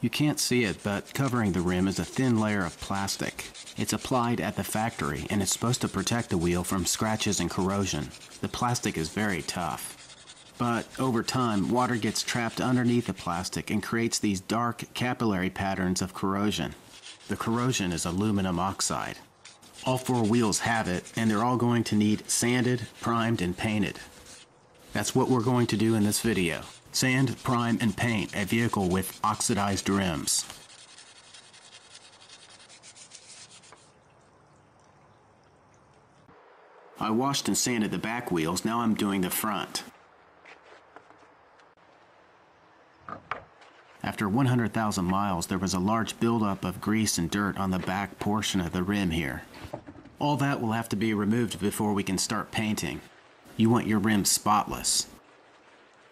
You can't see it, but covering the rim is a thin layer of plastic. It's applied at the factory, and it's supposed to protect the wheel from scratches and corrosion. The plastic is very tough. But over time, water gets trapped underneath the plastic and creates these dark capillary patterns of corrosion. The corrosion is aluminum oxide. All four wheels have it, and they're all going to need sanded, primed, and painted. That's what we're going to do in this video. Sand, prime, and paint a vehicle with oxidized rims. I washed and sanded the back wheels, now I'm doing the front. After 100,000 miles, there was a large buildup of grease and dirt on the back portion of the rim here. All that will have to be removed before we can start painting. You want your rim spotless.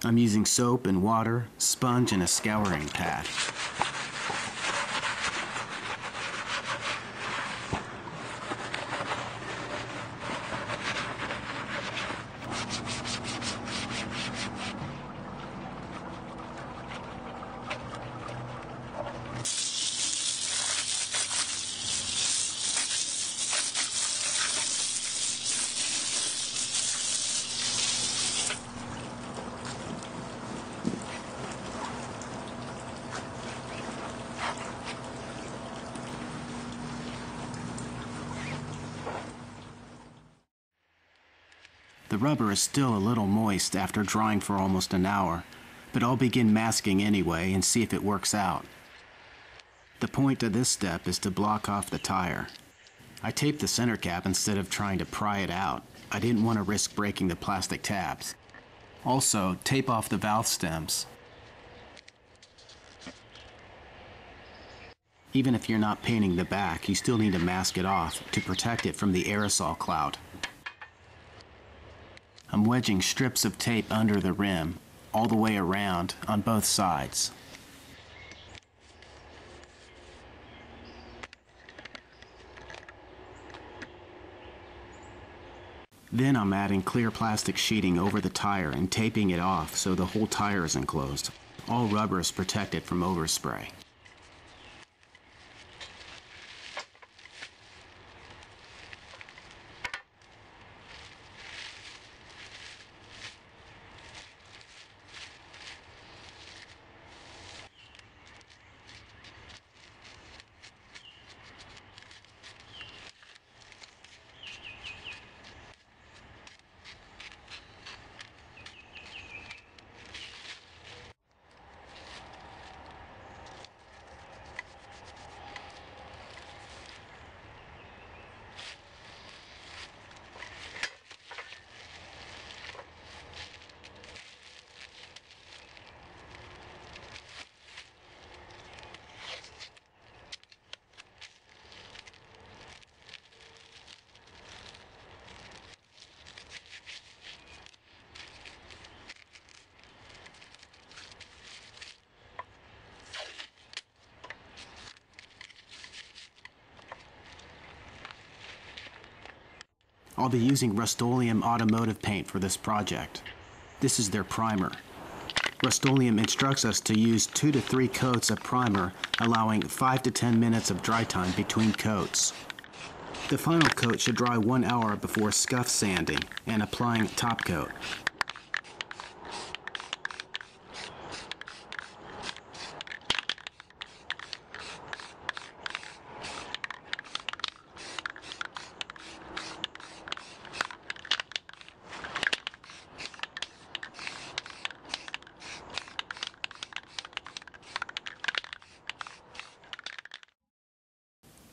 I'm using soap and water, sponge, and a scouring pad. The rubber is still a little moist after drying for almost an hour, but I'll begin masking anyway and see if it works out. The point of this step is to block off the tire. I taped the center cap instead of trying to pry it out. I didn't want to risk breaking the plastic tabs. Also, tape off the valve stems. Even if you're not painting the back, you still need to mask it off to protect it from the aerosol cloud. I'm wedging strips of tape under the rim, all the way around, on both sides. Then I'm adding clear plastic sheeting over the tire and taping it off so the whole tire is enclosed. All rubber is protected from overspray. I'll be using Rustoleum automotive paint for this project. This is their primer. Rustoleum instructs us to use 2 to 3 coats of primer, allowing 5 to 10 minutes of dry time between coats. The final coat should dry 1 hour before scuff sanding and applying top coat.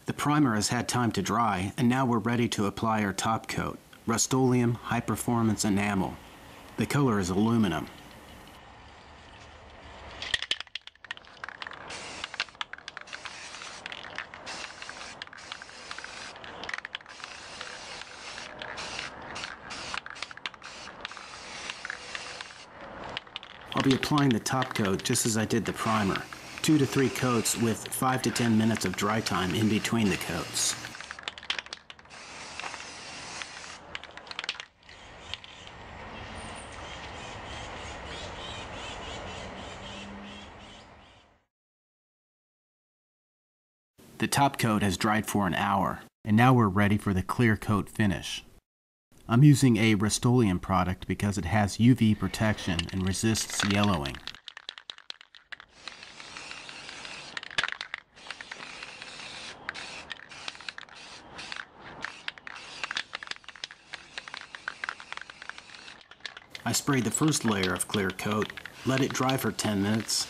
The primer has had time to dry, and now we're ready to apply our top coat, Rustoleum High Performance Enamel. The color is aluminum. I'll be applying the top coat just as I did the primer. 2 to 3 coats with 5 to 10 minutes of dry time in between the coats. The top coat has dried for an hour, and now we're ready for the clear coat finish. I'm using a Rustoleum product because it has UV protection and resists yellowing. I sprayed the first layer of clear coat, let it dry for 10 minutes,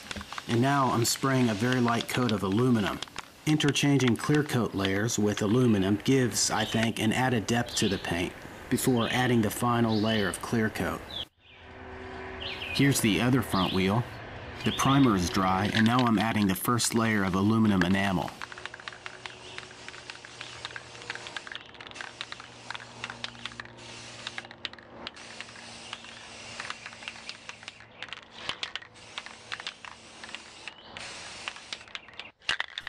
and now I'm spraying a very light coat of aluminum. Interchanging clear coat layers with aluminum gives, I think, an added depth to the paint before adding the final layer of clear coat. Here's the other front wheel. The primer is dry, and now I'm adding the first layer of aluminum enamel.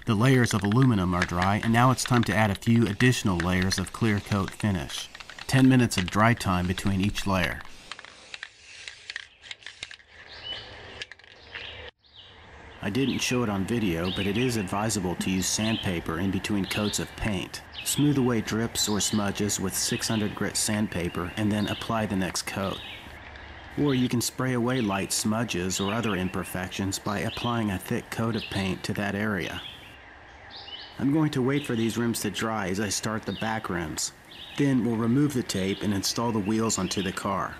The layers of aluminum are dry, and now it's time to add a few additional layers of clear coat finish. 10 minutes of dry time between each layer. I didn't show it on video, but it is advisable to use sandpaper in between coats of paint. Smooth away drips or smudges with 600 grit sandpaper and then apply the next coat. Or you can spray away light smudges or other imperfections by applying a thick coat of paint to that area. I'm going to wait for these rims to dry as I start the back rims. Then we'll remove the tape and install the wheels onto the car.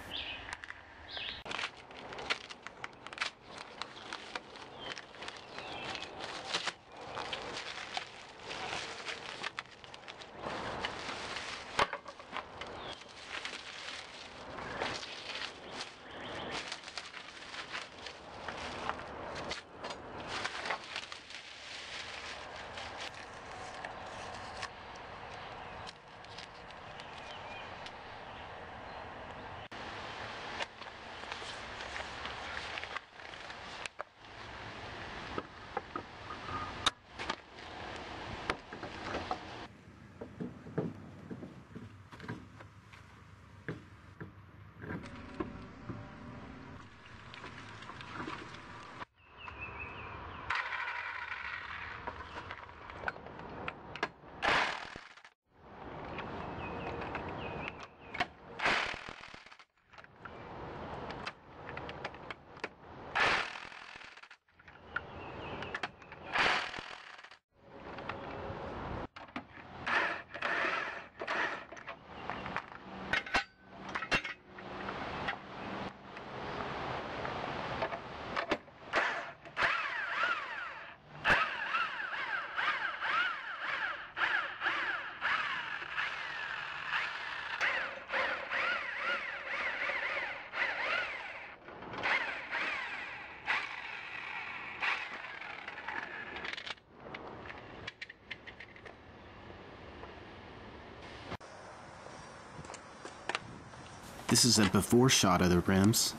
This is a before shot of the rims.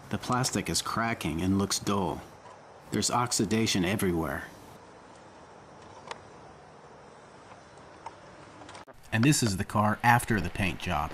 The plastic is cracking and looks dull. There's oxidation everywhere. And this is the car after the paint job.